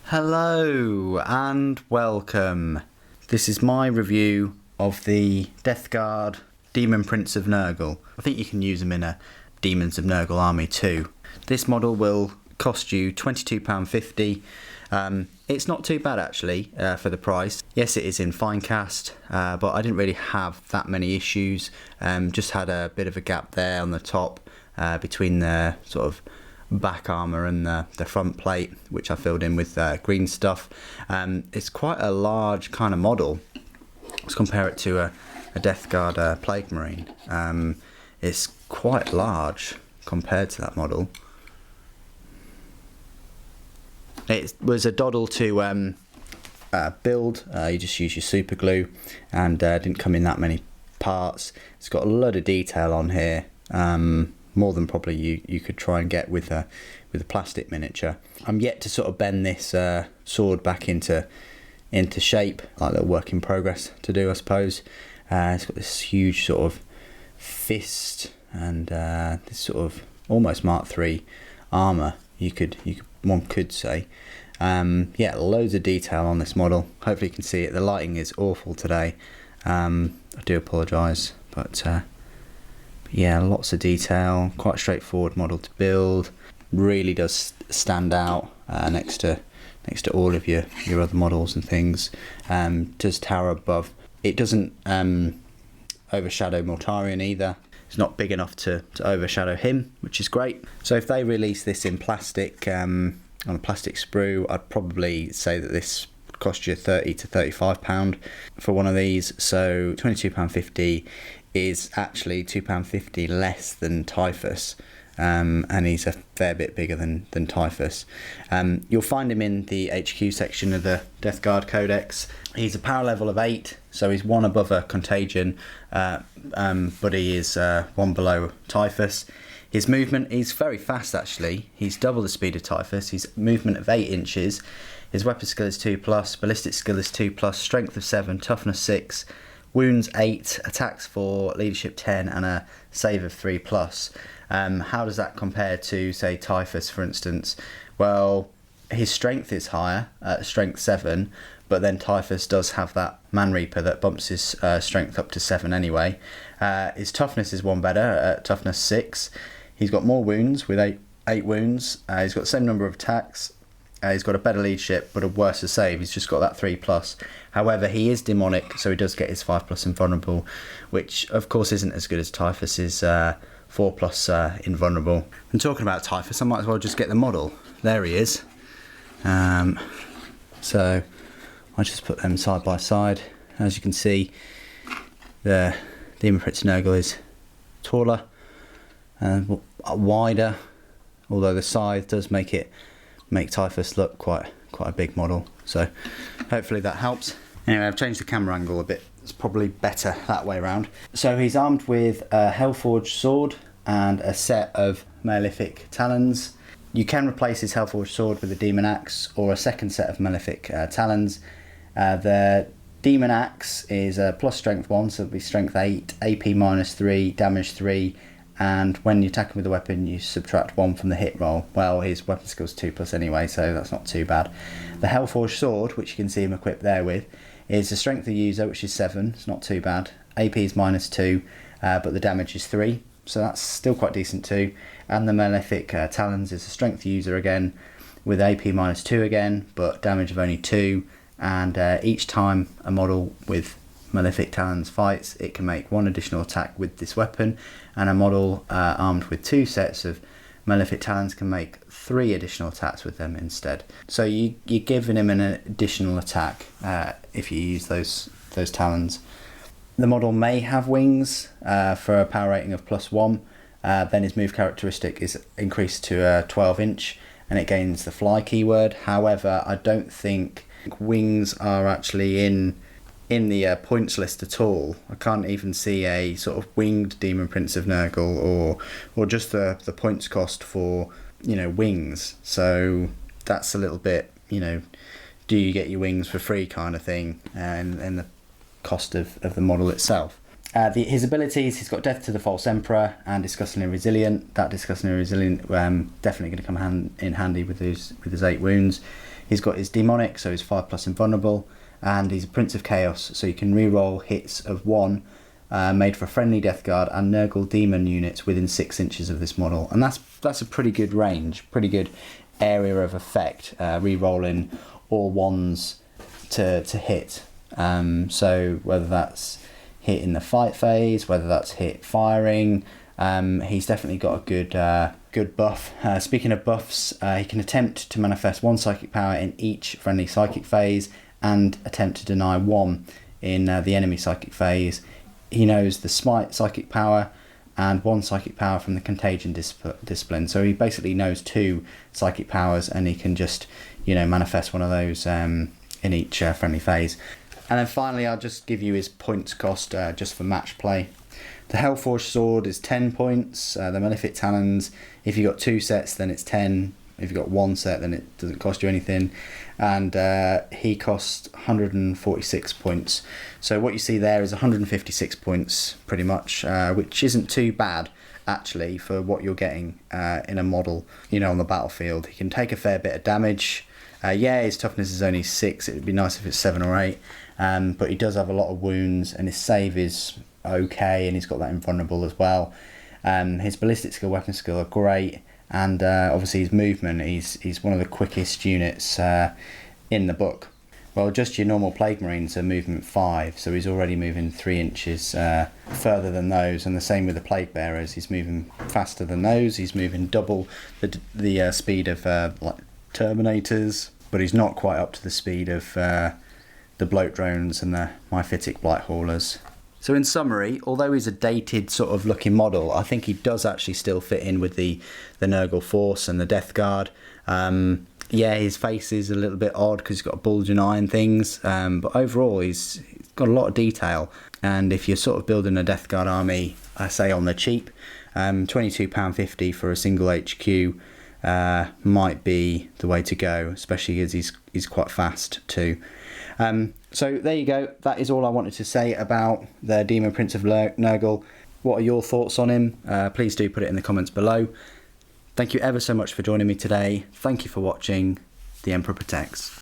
Hello and welcome. This is my review of the Death Guard Demon Prince of Nurgle. I think you can use them in a Demons of Nurgle army too. This model will cost you £22.50. It's not too bad actually for the price. Yes, it is in fine cast, but I didn't really have that many issues. Just had a bit of a gap there on the top between the sort of back armour and the front plate, which I filled in with green stuff. It's quite a large kind of model. Let's compare it to a Death Guard Plague Marine. It's quite large compared to that model. It was a doddle to build. You just use your super glue, and didn't come in that many parts. It's got a lot of detail on here. More than probably you could try and get with a plastic miniature. I'm yet to sort of bend this sword back into shape, like a little work in progress to do, I suppose. It's got this huge sort of fist and this sort of almost Mark III armour. One could say. Yeah, loads of detail on this model. Hopefully you can see it. The lighting is awful today. I do apologise, but yeah, lots of detail, quite a straightforward model to build. Really does stand out next to all of your other models and things. Does tower above. It doesn't overshadow Mortarion either. It's not big enough to overshadow him, which is great. So if they release this in plastic, on a plastic sprue, I'd probably say that this would cost you £30 to £35 for one of these. So £22.50 is actually £2.50 less than Typhus, and he's a fair bit bigger than Typhus. You'll find him in the HQ section of the Death Guard Codex. He's a power level of 8, so he's one above a Contagion, but he is one below Typhus. His movement, he's very fast actually. He's double the speed of Typhus. He's movement of 8 inches. His weapon skill is 2+, ballistic skill is 2+, strength of 7, toughness 6, wounds 8, attacks 4, leadership 10, and a save of 3+. How does that compare to, say, Typhus, for instance? Well, his strength is higher, strength 7, but then Typhus does have that Man Reaper that bumps his strength up to 7 anyway. His toughness is one better, at toughness 6. He's got more wounds with 8 wounds. He's got the same number of attacks. He's got a better leadership, but a worse save. He's just got that 3+. However, he is demonic, so he does get his 5+ invulnerable, which of course isn't as good as Typhus's 4+ invulnerable. And talking about Typhus, I might as well just get the model. There he is. So I just put them side by side. As you can see, the Demon Prince Nurgle is taller and wider, although the scythe does make Typhus look quite a big model, so hopefully that helps. Anyway, I've changed the camera angle a bit. It's probably better that way around. So he's armed with a Hellforged sword and a set of Malefic Talons. You can replace his Hellforged sword with a Demon Axe or a second set of Malefic Talons. The Demon Axe is a plus strength 1, so it'll be strength 8, AP -3, damage 3, and when you attack him with a weapon you subtract 1 from the hit roll. Well, his weapon skill's 2+ anyway, so that's not too bad. The Hellforged sword, which you can see him equipped there with, is the strength of the user, which is 7, it's not too bad. AP is -2, but the damage is 3, so that's still quite decent too. And the Malefic Talons is the strength user again, with AP -2 again, but damage of only 2, and each time a model with Malefic Talons fights, it can make 1 additional attack with this weapon, and a model armed with 2 sets of Malefic Talons can make 3 additional attacks with them instead. So you're giving him an additional attack if you use those Talons. The model may have wings for a power rating of +1. Then his move characteristic is increased to a 12-inch, and it gains the fly keyword. However, I don't think wings are actually in the points list at all. I can't even see a sort of winged Demon Prince of Nurgle or just the points cost for, wings. So that's a little bit, do you get your wings for free kind of thing, and the cost of the model itself. His abilities, he's got Death to the False Emperor and Disgustingly Resilient. That Disgustingly Resilient definitely going to come in handy with his 8 wounds. He's got his demonic, so he's 5+ invulnerable, and he's a Prince of Chaos, so you can reroll hits of 1 made for friendly Death Guard and Nurgle Demon units within 6 inches of this model. And that's a pretty good range, pretty good area of effect, re-rolling all 1s to hit. So whether that's hit in the fight phase, whether that's hit firing, he's definitely got a good buff. Speaking of buffs, he can attempt to manifest 1 psychic power in each friendly psychic phase and attempt to deny 1 in the enemy psychic phase. He knows the smite psychic power and 1 psychic power from the contagion discipline. So he basically knows 2 psychic powers, and he can just, manifest one of those in each friendly phase. And then finally, I'll just give you his points cost just for match play. The Hellforged Sword is 10 points. The Malefic Talons, if you've got 2 sets, then it's 10. If you've got 1 set, then it doesn't cost you anything. And he costs 146 points. So what you see there is 156 points, pretty much, which isn't too bad, actually, for what you're getting in a model, on the battlefield. He can take a fair bit of damage. His toughness is only 6. It would be nice if it's 7 or 8. But he does have a lot of wounds, and his save is okay, and he's got that invulnerable as well. His ballistic skill, weapon skill are great. And obviously his movement, he's one of the quickest units in the book. Well, just your normal Plague Marines are movement 5, so he's already moving 3 inches further than those, and the same with the Plague Bearers. He's moving faster than those. He's moving double the speed of Terminators, but he's not quite up to the speed of the Bloat Drones and the Myphitic Blight Haulers. So in summary, although he's a dated sort of looking model, I think he does actually still fit in with the Nurgle Force and the Death Guard. His face is a little bit odd because he's got a bulging eye and things, but overall he's got a lot of detail. And if you're sort of building a Death Guard army, I say on the cheap, £22.50 for a single HQ might be the way to go, especially as he's quite fast too. So there you go. That is all I wanted to say about the Demon Prince of Nurgle. What are your thoughts on him? Please do put it in the comments below. Thank you ever so much for joining me today. Thank you for watching. The Emperor Protects.